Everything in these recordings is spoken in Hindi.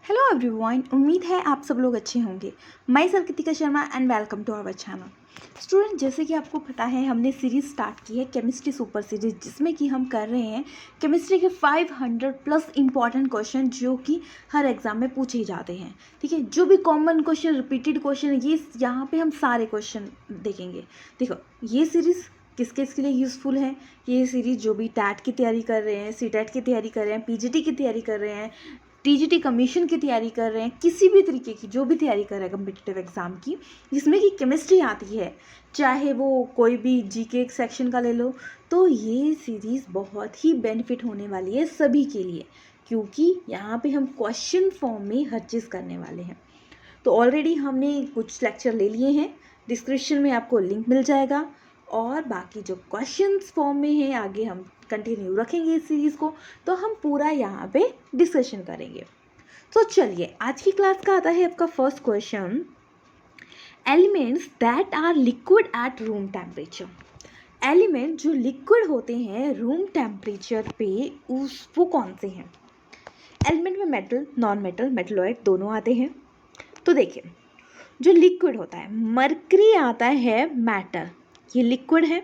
हेलो एवरीवन, उम्मीद है आप सब लोग अच्छे होंगे। मैं sir Kritika Sharma and welcome to our channel. Student, जैसे कि आपको पता है हमने सीरीज़ स्टार्ट की है केमिस्ट्री सुपर सीरीज, जिसमें कि हम कर रहे हैं केमिस्ट्री के 500 प्लस इंपॉर्टेंट क्वेश्चन जो कि हर एग्जाम में पूछे जाते हैं। ठीक है, जो भी कॉमन क्वेश्चन, रिपीटेड क्वेश्चन, ये यहाँ पे हम सारे क्वेश्चन देखेंगे। देखो, ये सीरीज़ किस किस के लिए यूज़फुल है। ये सीरीज़ जो भी टैट की तैयारी कर रहे हैं, सीटेट की तैयारी कर रहे हैं, पीजीटी की तैयारी कर रहे हैं, टीजीटी कमीशन की तैयारी कर रहे हैं, किसी भी तरीके की जो भी तैयारी कर रहे हैं कम्पिटिटिव एग्ज़ाम की, जिसमें कि केमिस्ट्री आती है, चाहे वो कोई भी जीके सेक्शन का ले लो, तो ये सीरीज़ बहुत ही बेनिफिट होने वाली है सभी के लिए, क्योंकि यहाँ पे हम क्वेश्चन फॉर्म में हर चीज़ करने वाले हैं। तो ऑलरेडी हमने कुछ लेक्चर ले लिए हैं, डिस्क्रिप्शन में आपको लिंक मिल जाएगा, और बाकी जो क्वेश्चंस फॉर्म में है आगे हम कंटिन्यू रखेंगे इस सीरीज़ को, तो हम पूरा यहाँ पे डिस्कशन करेंगे। तो चलिए, आज की क्लास का आता है आपका first question, elements that are liquid at room temperature. Element जो लिक्विड होते हैं रूम टेम्परेचर पे, वो कौन से हैं। एलिमेंट में मेटल, नॉन मेटल, मेटलॉइड दोनों आते हैं। तो देखिए, जो लिक्विड होता है, मरकरी आता है मैटर, ये लिक्विड है।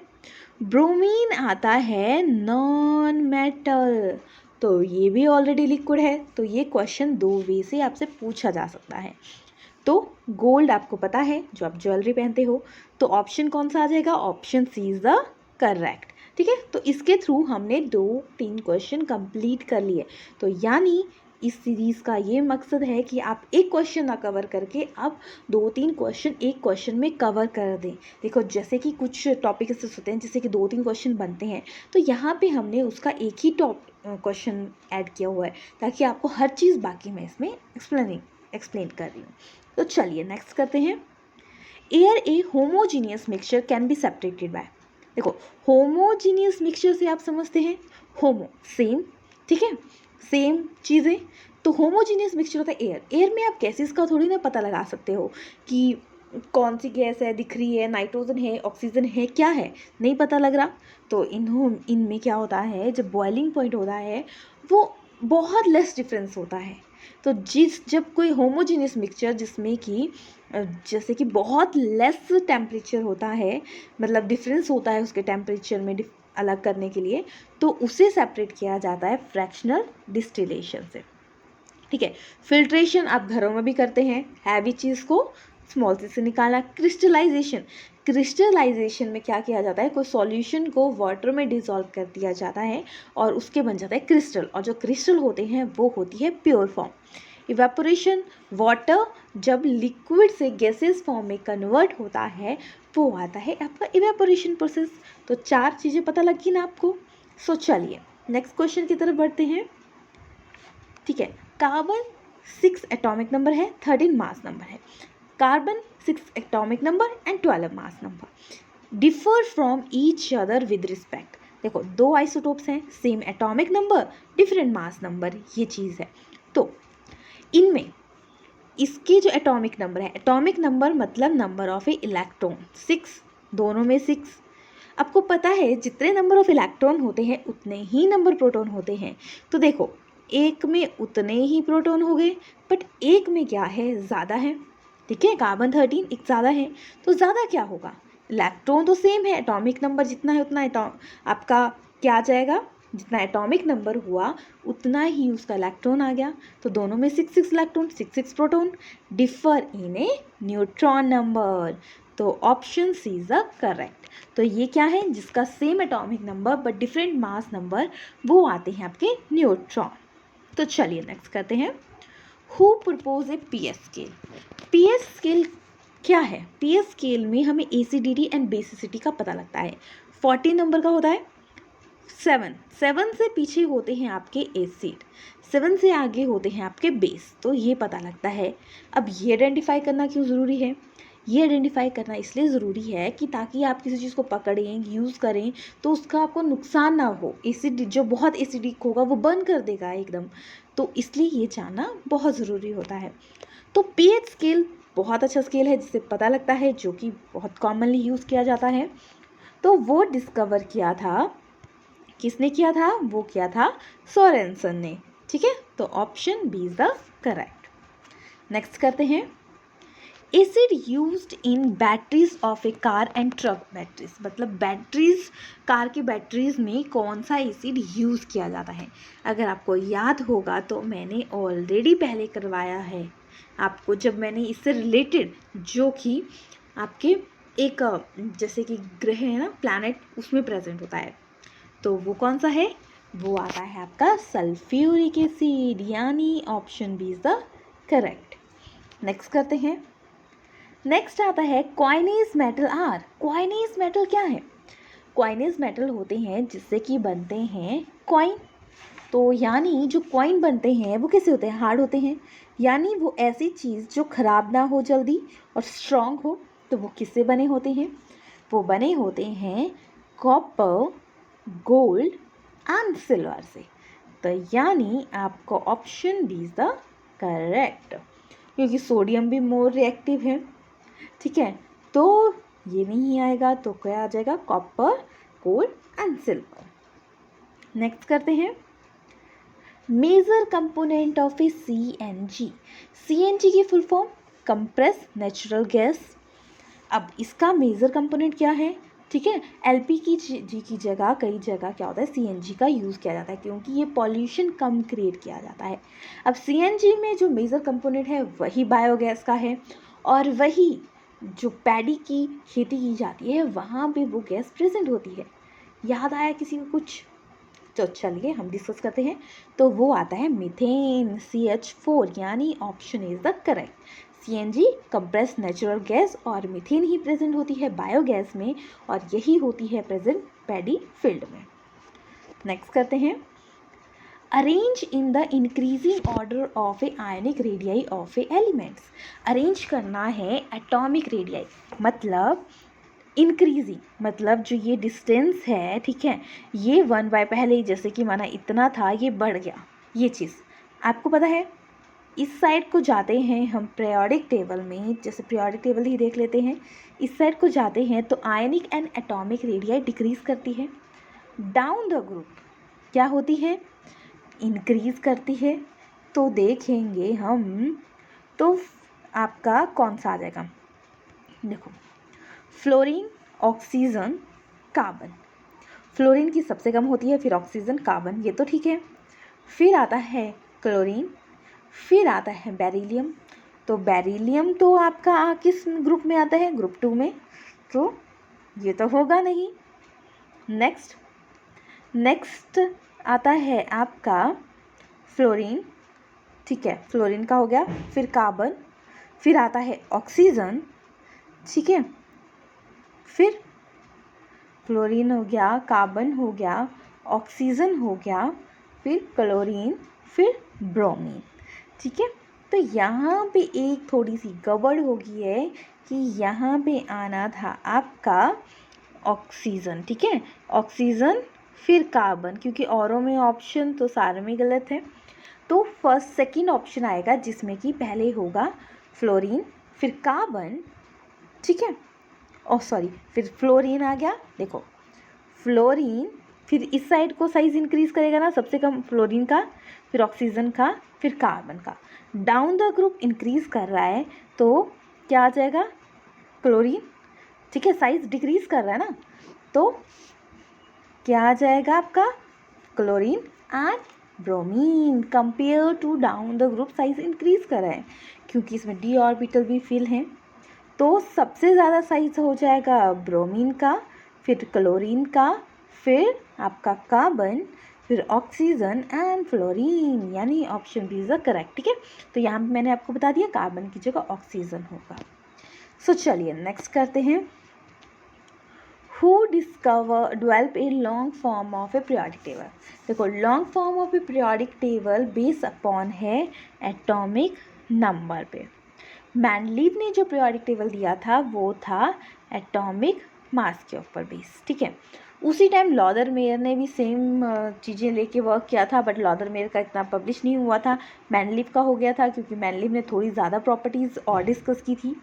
ब्रोमीन आता है नॉन मेटल, तो ये भी ऑलरेडी लिक्विड है। तो ये क्वेश्चन दो वे से आपसे पूछा जा सकता है। तो गोल्ड आपको पता है, जो आप ज्वेलरी पहनते हो, तो ऑप्शन कौन सा आ जाएगा, option C is the correct. ठीक है, तो इसके थ्रू हमने 2-3 क्वेश्चन कंप्लीट कर लिए। तो यानी इस सीरीज़ का ये मकसद है कि आप एक क्वेश्चन ना कवर करके आप 2-3 क्वेश्चन एक क्वेश्चन में कवर कर दें। देखो, जैसे कि कुछ टॉपिक ऐसे होते हैं जैसे कि 2-3 क्वेश्चन बनते हैं, तो यहाँ पे हमने उसका एक ही क्वेश्चन ऐड किया हुआ है, ताकि आपको हर चीज़ बाकी मैं इसमें एक्सप्लेन कर रही हूँ। तो चलिए नेक्स्ट करते हैं। Air A homogeneous mixture can be separated by. देखो, होमोजीनियस मिक्सचर से आप समझते हैं होमो सेम, ठीक है, सेम चीज़ें। तो होमोजीनियस मिक्सचर होता है एयर। एयर में आप गैसेस का थोड़ी ना पता लगा सकते हो कि कौन सी गैस है, दिख रही है, नाइट्रोजन है, ऑक्सीजन है, क्या है, नहीं पता लग रहा। तो इनमें क्या होता है, जब बॉइलिंग पॉइंट होता है वो बहुत लेस डिफरेंस होता है। तो जब कोई होमोजीनियस मिक्सचर जिसमें कि जैसे कि बहुत लेस टेम्परेचर होता है, मतलब डिफरेंस होता है उसके टेम्परेचर में अलग करने के लिए, तो उसे सेपरेट किया जाता है फ्रैक्शनल डिस्टिलेशन से। ठीक है, फिल्ट्रेशन आप घरों में भी करते हैं, हैवी चीज़ को स्मॉल चीज़ से निकालना। क्रिस्टलाइजेशन में क्या किया जाता है, कोई सॉल्यूशन को वाटर में डिसॉल्व कर दिया जाता है और उसके बन जाता है क्रिस्टल, और जो क्रिस्टल होते हैं वो होती है प्योर फॉर्म। इवेपोरेशन, वाटर जब लिक्विड से गैसेस फॉर्म में कन्वर्ट होता है, वो आता है आपका इवेपोरेशन प्रोसेस। तो 4 चीज़ें पता लगी ना आपको। सो चलिए नेक्स्ट क्वेश्चन की तरफ बढ़ते हैं। ठीक है, कार्बन 6 एटॉमिक नंबर है, 13 मास नंबर है। Carbon 6 atomic number and 12 mass number differ from each other with respect. देखो, 2 आइसोटोप्स हैं, same atomic number, different mass number, ये चीज़ है। तो इनमें इसके जो एटॉमिक नंबर है, एटॉमिक नंबर मतलब नंबर ऑफ ए इलेक्ट्रॉन, 6, दोनों में 6। आपको पता है जितने नंबर ऑफ इलेक्ट्रॉन होते हैं उतने ही नंबर प्रोटॉन होते हैं। तो देखो, एक में उतने ही प्रोटॉन हो गए, बट एक में क्या है, ज़्यादा है। ठीक है, कार्बन 13 एक ज़्यादा है, तो ज़्यादा क्या होगा, इलेक्ट्रॉन तो सेम है, एटॉमिक नंबर जितना है उतना आपका क्या आ जाएगा, जितना एटॉमिक नंबर हुआ उतना ही उसका इलेक्ट्रॉन आ गया। तो दोनों में 6 electron, 6 proton, differ in a neutron number. तो option C is the correct. तो ये क्या है, जिसका same atomic number but different mass number, वो आते हैं आपके न्यूट्रॉन। तो चलिए नेक्स्ट करते हैं। Who propose A PS scale. PS scale क्या है, पीएस स्केल में हमें एसिडिटी एंड बेसिसिटी का पता लगता है। 40 नंबर का होता है, 7 से पीछे होते हैं आपके एसिड, 7 से आगे होते हैं आपके बेस, तो ये पता लगता है। अब ये आइडेंटिफाई करना क्यों ज़रूरी है, ये आइडेंटिफाई करना इसलिए ज़रूरी है कि ताकि आप किसी चीज़ को पकड़ें, यूज़ करें, तो उसका आपको नुकसान ना हो। एसिड जो बहुत एसिडिक होगा वो बर्न कर देगा एकदम, तो इसलिए ये जानना बहुत ज़रूरी होता है। तो पीएच स्केल बहुत अच्छा स्केल है जिससे पता लगता है, जो कि बहुत कॉमनली यूज़ किया जाता है। तो वो डिस्कवर किया था, किसने किया था, वो किया था सोरेनसन ने। ठीक है, तो option B is the correct. Next करते हैं, acid used in batteries of a car and truck batteries, मतलब बैटरीज, कार की बैटरीज में कौन सा एसिड यूज़ किया जाता है। अगर आपको याद होगा तो मैंने ऑलरेडी पहले करवाया है आपको, जब मैंने इससे रिलेटेड जो कि आपके एक जैसे कि ग्रह है ना, प्लैनेट, उसमें प्रेजेंट होता है, तो वो कौन सा है, वो आता है आपका सल्फ्यूरिक एसिड, यानी option B is the correct. Next करते हैं, नेक्स्ट आता है coinage metal are. Coinage metal क्या है, कॉइनेज मेटल होते हैं जिससे कि बनते हैं कॉइन, तो यानी जो कॉइन बनते हैं वो कैसे होते हैं, हार्ड होते हैं, यानी वो ऐसी चीज़ जो ख़राब ना हो जल्दी और स्ट्रॉन्ग हो, तो वो किससे बने होते हैं, वो बने होते हैं कॉपर, गोल्ड एंड सिल्वर से। तो यानी आपको option B is the correct, क्योंकि सोडियम भी मोर रिएक्टिव है, ठीक है, तो ये नहीं आएगा, तो क्या आ जाएगा, copper, gold and silver. Next करते हैं, major component of a CNG. CNG की full form compress natural gas. अब इसका मेजर कंपोनेंट क्या है, ठीक है, एलपीजी की जगह कई जगह क्या होता है, सीएनजी का यूज़ किया जाता है, क्योंकि ये पॉल्यूशन कम क्रिएट किया जाता है। अब सीएनजी में जो मेजर कंपोनेंट है वही बायोगैस का है, और वही जो पैडी की खेती की जाती है वहाँ पे वो गैस प्रेजेंट होती है। याद आया किसी को कुछ, तो चलिए हम डिस्कस करते हैं। तो वो आता है मीथेन, CH4, यानी option is the correct. CNG compressed natural gas और मीथेन ही प्रेजेंट होती है बायोगैस में, और यही होती है प्रेजेंट पैडी फील्ड में। नेक्स्ट करते हैं, arrange in the increasing order of A ionic radii of A elements. Arrange करना है एटॉमिक रेडियाई, मतलब इंक्रीजिंग, मतलब जो ये डिस्टेंस है, ठीक है, ये 1/, पहले जैसे कि माना इतना था, ये बढ़ गया, ये चीज़ आपको पता है। इस साइड को जाते हैं हम पीरियोडिक टेबल में, जैसे पीरियोडिक टेबल ही देख लेते हैं, इस साइड को जाते हैं तो आयनिक एंड एटॉमिक रेडियाई डिक्रीज करती है, डाउन द ग्रुप क्या होती है, इंक्रीज करती है। तो देखेंगे हम, तो आपका कौन सा आ जाएगा, देखो, फ्लोरीन, ऑक्सीजन, कार्बन। फ्लोरीन की सबसे कम होती है, फिर ऑक्सीजन, कार्बन, ये तो ठीक है। फिर आता है क्लोरीन, फिर आता है बेरिलियम। तो बेरिलियम तो आपका किस ग्रुप में आता है, ग्रुप 2 में, तो ये तो होगा नहीं। नेक्स्ट आता है आपका फ्लोरीन, ठीक है, फ्लोरीन का हो गया, फिर कार्बन, फिर आता है ऑक्सीजन, ठीक है, फिर फ्लोरीन हो गया, कार्बन हो गया, ऑक्सीजन हो गया, फिर क्लोरीन, फिर ब्रोमीन, ठीक है। तो यहाँ पे एक थोड़ी सी गड़बड़ हो गई है कि यहाँ पे आना था आपका ऑक्सीजन, ठीक है, ऑक्सीजन फिर कार्बन, क्योंकि औरों में ऑप्शन तो सारे में गलत है, तो फर्स्ट सेकंड ऑप्शन आएगा जिसमें कि पहले होगा फ्लोरीन, फिर कार्बन, ठीक है, फिर फ्लोरीन आ गया, देखो फ्लोरीन, फिर इस साइड को साइज इंक्रीज करेगा ना, सबसे कम फ्लोरीन का, फिर ऑक्सीजन का, फिर कार्बन का, डाउन द ग्रुप इंक्रीज कर रहा है, तो क्या आ जाएगा, क्लोरीन, ठीक है, साइज डिक्रीज कर रहा है ना, तो क्या आ जाएगा आपका, chlorine and bromine, compare to down the group size increase कर रहा है, क्योंकि इसमें डी ऑर्बिटल भी फिल है, तो सबसे ज़्यादा साइज हो जाएगा ब्रोमीन का, फिर क्लोरीन का, फिर आपका कार्बन, फिर ऑक्सीजन एंड फ्लोरीन, यानी option B is the correct, ठीक है। तो यहाँ पे मैंने आपको बता दिया कार्बन की जगह ऑक्सीजन होगा। सो चलिए नेक्स्ट करते हैं, who develop a long form of a periodic table. देखो long form of a periodic table base upon है एटॉमिक नंबर पे। मैंडलीव ने जो पीरियोडिक टेबल दिया था वो था एटॉमिक मास के ऊपर बेस, ठीक है। उसी टाइम लॉदर मेयर ने भी सेम चीज़ें लेके वर्क किया था, बट लॉदर मेयर का इतना पब्लिश नहीं हुआ था, मैंडलीव का हो गया था, क्योंकि मैंडलीव ने थोड़ी ज़्यादा प्रॉपर्टीज़ और डिस्कस की थी,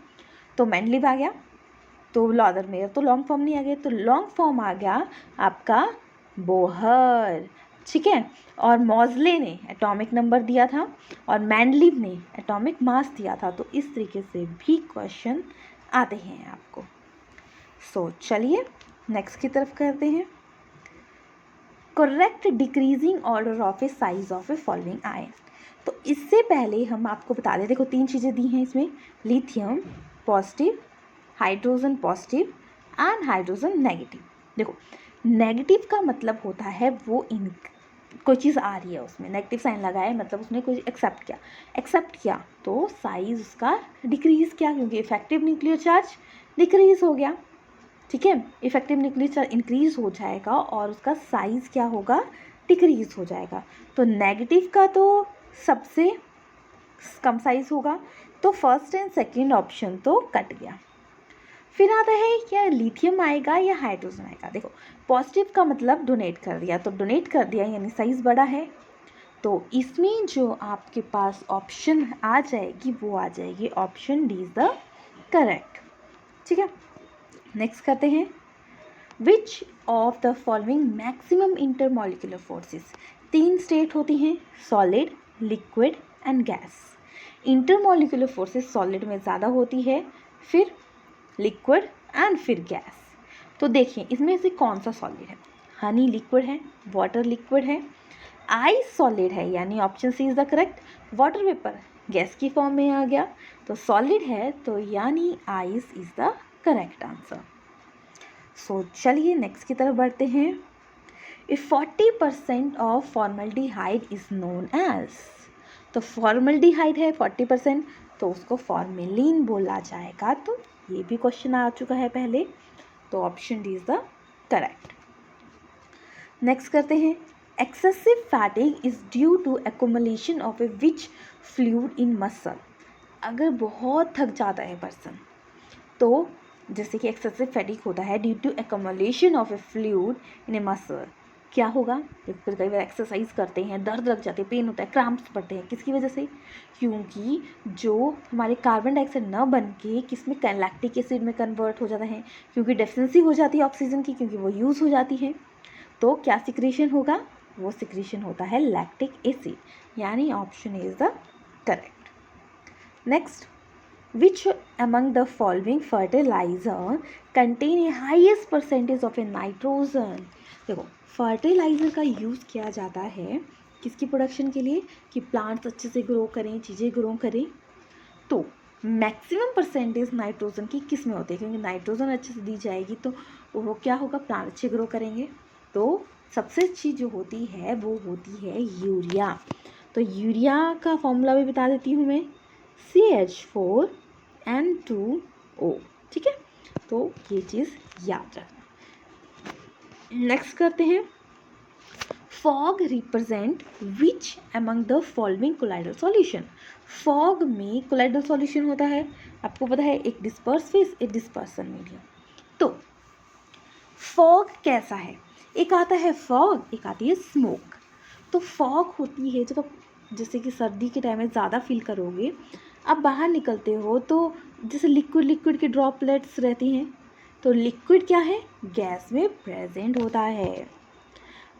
तो मैंडलीव आ गया, तो लॉदर मेयर तो लॉन्ग फॉर्म नहीं आ गया, तो लॉन्ग फॉर्म आ गया आपका बोहर, ठीक है। और मॉजले ने एटॉमिक नंबर दिया था और मैंडलीव ने एटॉमिक मास दिया था। तो इस तरीके से भी क्वेश्चन आते हैं आपको। सो चलिए नेक्स्ट की तरफ करते हैं। Correct decreasing order of A size of A following ion. तो इससे पहले हम आपको बता दें, देखो 3 चीज़ें दी हैं इसमें, lithium positive, hydrogen positive and hydrogen negative. देखो नेगेटिव का मतलब होता है वो इन कोई चीज़ आ रही है उसमें नेगेटिव साइन लगा है, मतलब उसने कोई एक्सेप्ट किया तो साइज उसका डिक्रीज किया, क्योंकि इफेक्टिव न्यूक्लियर चार्ज डिक्रीज हो गया। ठीक है, इफेक्टिव न्यूक्लियर चार्ज इंक्रीज हो जाएगा और उसका साइज क्या होगा, डिक्रीज हो जाएगा। तो नेगेटिव का तो सबसे कम साइज होगा, तो फर्स्ट एंड सेकंड ऑप्शन तो कट गया। फिर आता है क्या लिथियम आएगा या हाइड्रोजन आएगा। देखो पॉजिटिव का मतलब डोनेट कर दिया, तो डोनेट कर दिया यानी साइज बड़ा है, तो इसमें जो आपके पास ऑप्शन आ जाएगी वो आ जाएगी option D is the correct. ठीक है, नेक्स्ट करते हैं। Which of the following maximum intermolecular forces. 3 state होती हैं, solid, liquid and gas. Intermolecular forces solid में ज़्यादा होती है, फिर लिक्विड एंड फिर गैस। तो देखिए इसमें से कौन सा सॉलिड है, हनी लिक्विड है, वाटर लिक्विड है, आइस सॉलिड है यानी option C is the correct, water vapour gas की फॉर्म में आ गया, तो सॉलिड है तो यानी ice is the correct answer. So चलिए नेक्स्ट की तरफ बढ़ते हैं। If 40% of formaldehyde is known as. तो फॉर्मल्डिहाइड है 40%, तो उसको फॉर्मेलिन बोला जाएगा। तो ये भी क्वेश्चन आ चुका है पहले, तो option D is the correct. Next करते हैं। Excessive fatigue is due to accumulation of a which fluid in muscle. अगर बहुत थक जाता है पर्सन, तो जैसे कि एक्सेसिव फैटिग होता है due to accumulation of a fluid in a muscle, क्या होगा, फिर कई बार एक्सरसाइज करते हैं, दर्द लग जाते हैं, पेन होता है, क्रैम्प्स पड़ते हैं, किसकी वजह से, क्योंकि जो हमारे कार्बन डाइऑक्साइड न बन के किस में लैक्टिक एसिड में कन्वर्ट हो जाता है, क्योंकि डेफिशिएंसी हो जाती है ऑक्सीजन की, क्योंकि वो यूज़ हो जाती है। तो क्या सिक्रीशन होगा, वो सिक्रीशन होता है लैक्टिक एसिड, यानी option is the correct. Next, which among the following fertilizer contain a highest percentage of a nitrogen। देखो फर्टिलाइज़र का यूज़ किया जाता है किसकी प्रोडक्शन के लिए, कि प्लांट्स अच्छे से ग्रो करें, चीज़ें ग्रो करें। तो मैक्सिमम परसेंटेज नाइट्रोजन की किस में होती है, क्योंकि नाइट्रोजन अच्छे से दी जाएगी तो वो क्या होगा, प्लांट अच्छे ग्रो करेंगे। तो सबसे अच्छी जो होती है वो होती है यूरिया। तो यूरिया का फॉर्मूला भी बता देती हूँ मैं, CH4N2O। ठीक है, तो ये चीज़ याद रखना। नेक्स्ट करते हैं। Fog represent which among the following colloidal solution. Fog में कोलाइडल सॉल्यूशन होता है, आपको पता है, एक डिस्पर्स फेस, एक डिस्पर्सन मीडियम। तो फॉग कैसा है, एक आता है फॉग, एक आती है स्मोक। तो फॉग होती है जब आप जैसे कि सर्दी के टाइम में ज़्यादा फील करोगे, आप बाहर निकलते हो तो जैसे लिक्विड के ड्रॉपलेट्स रहती हैं, तो लिक्विड क्या है, गैस में प्रेजेंट होता है।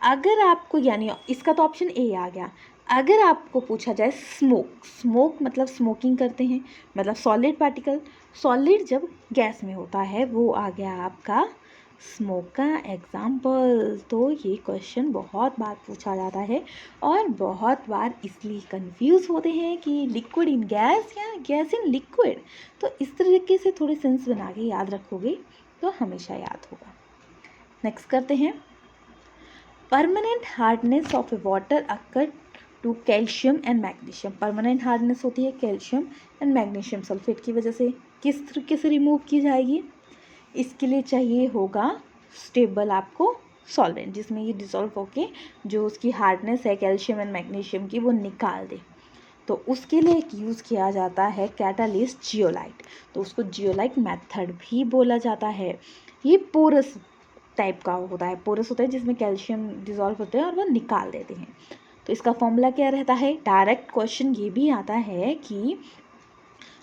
अगर आपको यानी इसका तो ऑप्शन ए आ गया। अगर आपको पूछा जाए स्मोक मतलब स्मोकिंग करते हैं, मतलब सॉलिड पार्टिकल, सॉलिड जब गैस में होता है, वो आ गया आपका स्मोक का एग्जाम्पल। तो ये क्वेश्चन बहुत बार पूछा जाता है और बहुत बार इसलिए कंफ्यूज होते हैं कि लिक्विड इन गैस या गैस इन लिक्विड। तो इस तरीके से थोड़े सेंस बना के याद रखोगे तो हमेशा याद होगा। नेक्स्ट करते हैं। Permanent hardness of a water occur to calcium and magnesium. Permanent hardness होती है कैल्शियम एंड मैग्नीशियम सल्फेट की वजह से, किस तरीके से रिमूव की जाएगी, इसके लिए चाहिए होगा स्टेबल आपको सॉल्वेंट, जिसमें ये डिसॉल्व होके जो उसकी हार्डनेस है कैल्शियम एंड मैग्नीशियम की वो निकाल दे। तो उसके लिए एक यूज़ किया जाता है कैटालिस्ट जियोलाइट। तो उसको जियोलाइट मेथड भी बोला जाता है। ये पोरस टाइप का होता है, पोरस होता है जिसमें कैल्शियम डिसॉल्व होते हैं और वो निकाल देते हैं। तो इसका फॉर्मूला क्या रहता है, डायरेक्ट क्वेश्चन ये भी आता है कि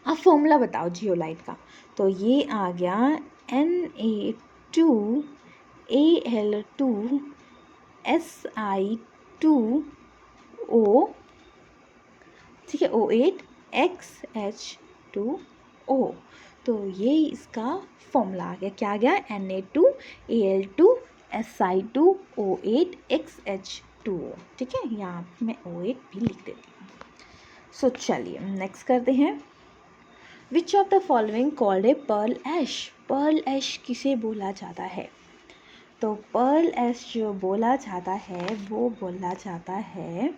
आप फॉर्मूला बताओ जियोलाइट का। तो ये आ गया Na2Al2Si Na2O, ठीक है, O8XH2O। तो ये इसका फॉर्मूला आ गया, क्या आ गया, Na2Al2Si2O8XH2O। ठीक है, यहाँ मैं O8 भी लिख देती हूँ। सो चलिए नेक्स्ट करते हैं। Which of the following called a pearl ash? Pearl ash किसे बोला जाता है? तो पर्ल ऐश जो बोला जाता है वो बोला जाता है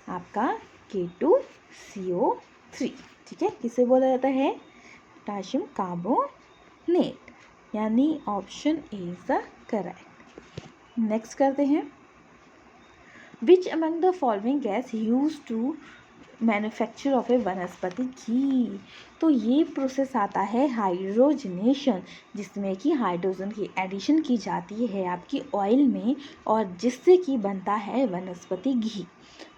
आपका K2CO3। ठीक है, किसे बोला जाता है, पोटाशियम कार्बोनेट, यानी option A is the correct. Next करते हैं। Which among the following gas use to manufacture of a vanaspati ghee? तो ये प्रोसेस आता है हाइड्रोजनेशन, जिसमें कि हाइड्रोजन की एडिशन की जाती है आपकी ऑयल में और जिससे कि बनता है वनस्पति घी।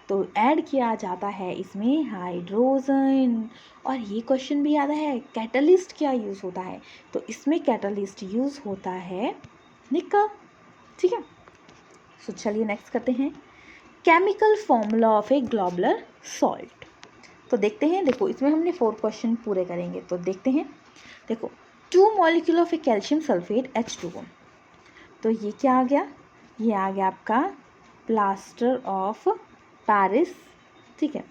तो ऐड किया जाता है इसमें हाइड्रोजन। और ये क्वेश्चन भी आता है कैटलिस्ट क्या यूज़ होता है? तो इसमें कैटलिस्ट यूज़ होता है निकल। ठीक है, सो चलिए नेक्स्ट करते हैं। Chemical formula of A globular salt. तो देखते हैं, देखो इसमें हमने 4 क्वेश्चन पूरे करेंगे, तो देखते हैं। देखो 2 molecule of A calcium sulphate H2O। तो ये क्या आ गया, ये आ गया आपका प्लास्टर ऑफ पेरिस। ठीक है,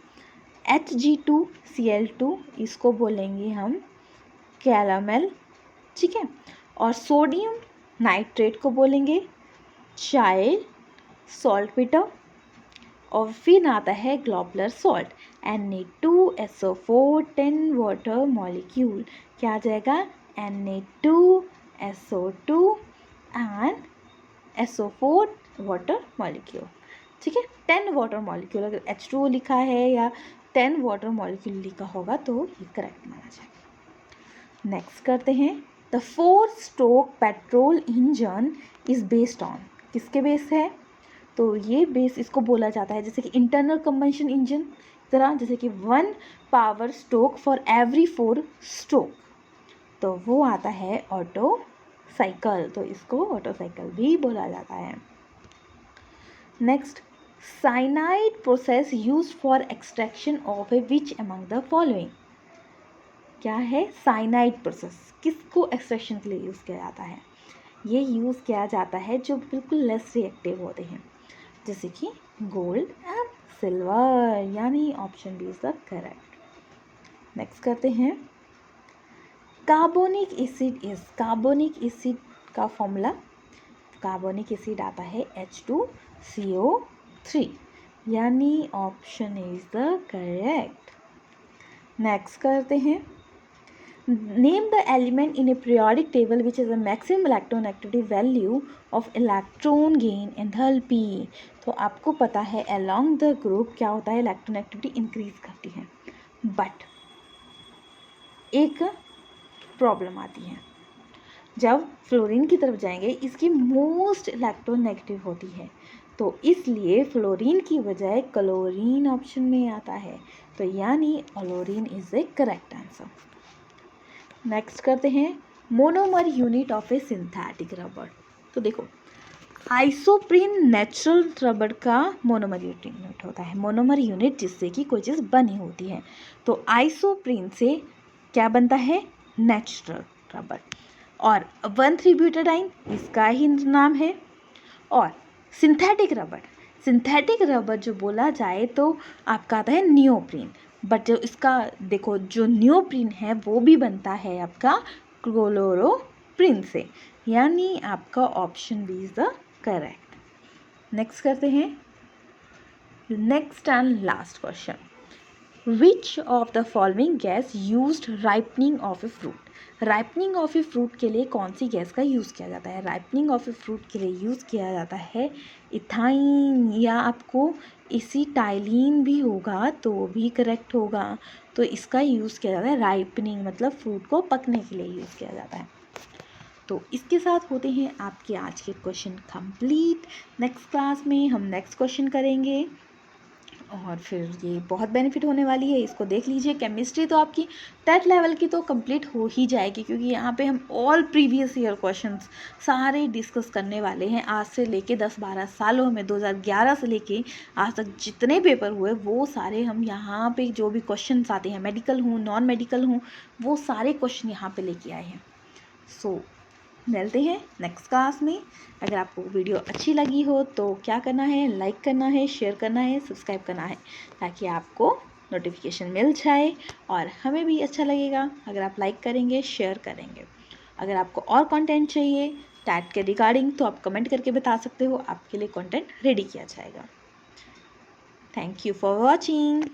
Hg2Cl2 इसको बोलेंगे हम कैरामेल। ठीक है, और सोडियम नाइट्रेट को बोलेंगे चाइल्ड सॉल्टपीटर। और फिर आता है globular salt Na2SO4 10 water molecule, क्या आ जाएगा, Na2SO2 and SO4 water molecule. ठीक है, 10 वाटर मॉलिक्यूल, अगर H2O लिखा है या 10 वाटर मॉलिक्यूल लिखा होगा तो ये करेक्ट माना जाएगा। नेक्स्ट करते हैं। The 4 stroke petrol engine is based on, किसके बेस है? तो ये बेस इसको बोला जाता है जैसे कि इंटरनल कंबंशन इंजन तरह, जैसे कि 1 power stroke for every 4 stroke, तो वो आता है ऑटो साइकिल। तो इसको ऑटो साइकिल भी बोला जाता है। Next, cyanide process used for extraction of a which among the following? क्या है साइनाइड प्रोसेस, किसको एक्सट्रैक्शन के लिए यूज़ किया जाता है? ये यूज़ किया जाता है जो बिल्कुल लेस रिएक्टिव होते हैं, जैसे कि गोल्ड एंड सिल्वर, यानी option B is the correct. Next करते हैं। Carbonic acid is, carbonic acid का फॉर्मूला, कार्बोनिक एसिड आता है H2CO3, यानी option is the correct. Next करते हैं। Name the element in a periodic table which is the maximum electronegativity value of electron gain enthalpy. तो आपको पता है अलोंग द ग्रुप क्या होता है, इलेक्ट्रोनेगेटिविटी इंक्रीज करती है, बट एक प्रॉब्लम आती है, जब फ्लोरीन की तरफ जाएंगे इसकी मोस्ट इलेक्ट्रोनेगेटिव होती है, तो इसलिए फ्लोरीन की बजाय क्लोरीन ऑप्शन में आता है, तो यानी ओलोरीन is a correct answer. Next करते हैं। Monomer unit of a synthetic rubber. तो देखो आइसोप्रीन नेचुरल रबर का मोनोमर यूनिट होता है, मोनोमर यूनिट जिससे कि कोई चीज़ बनी होती है। तो आइसोप्रीन से क्या बनता है, नेचुरल रबर। और 1,3-ब्यूटाडाइन इसका ही नाम है। और सिंथेटिक रबर, सिंथेटिक रबर जो बोला जाए तो आपका आता है नियोप्रीन, बट जो इसका देखो जो नियोप्रीन है वो भी बनता है आपका क्लोरोप्रीन से, यानी आपका option B is the correct. Next करते हैं। Next and last question. Which of the following gas used ripening of a fruit? Ripening of a fruit के लिए कौन सी गैस का यूज़ किया जाता है? राइपनिंग ऑफ ए फ्रूट के लिए यूज़ किया जाता है इथाइन, या आपको एसीटाइलिन भी होगा तो भी करेक्ट होगा। तो इसका यूज़ किया जाता है राइपनिंग, मतलब फ्रूट को पकने के लिए यूज़ किया जाता है। तो इसके साथ होते हैं आपके आज के क्वेश्चन कंप्लीट। नेक्स्ट क्लास में हम नेक्स्ट क्वेश्चन करेंगे और फिर ये बहुत बेनिफिट होने वाली है, इसको देख लीजिए। केमिस्ट्री तो आपकी टेट लेवल की तो कंप्लीट हो ही जाएगी, क्योंकि यहाँ पे हम ऑल प्रीवियस ईयर क्वेश्चंस सारे डिस्कस करने वाले हैं। आज से लेके 10-12 सालों में 2011 से लेके आज तक जितने पेपर हुए वो सारे हम यहाँ पे जो भी क्वेश्चंस आते हैं, मेडिकल हूँ नॉन मेडिकल हूँ, वो सारे क्वेश्चन यहाँ पे लेके आए हैं। सो मिलते हैं नेक्स्ट क्लास में। अगर आपको वीडियो अच्छी लगी हो तो क्या करना है, लाइक करना है, शेयर करना है, सब्सक्राइब करना है, ताकि आपको नोटिफिकेशन मिल जाए और हमें भी अच्छा लगेगा अगर आप लाइक करेंगे, शेयर करेंगे। अगर आपको और कंटेंट चाहिए टैट के रिगार्डिंग तो आप कमेंट करके बता सकते हो, आपके लिए कंटेंट रेडी किया जाएगा। Thank you for watching.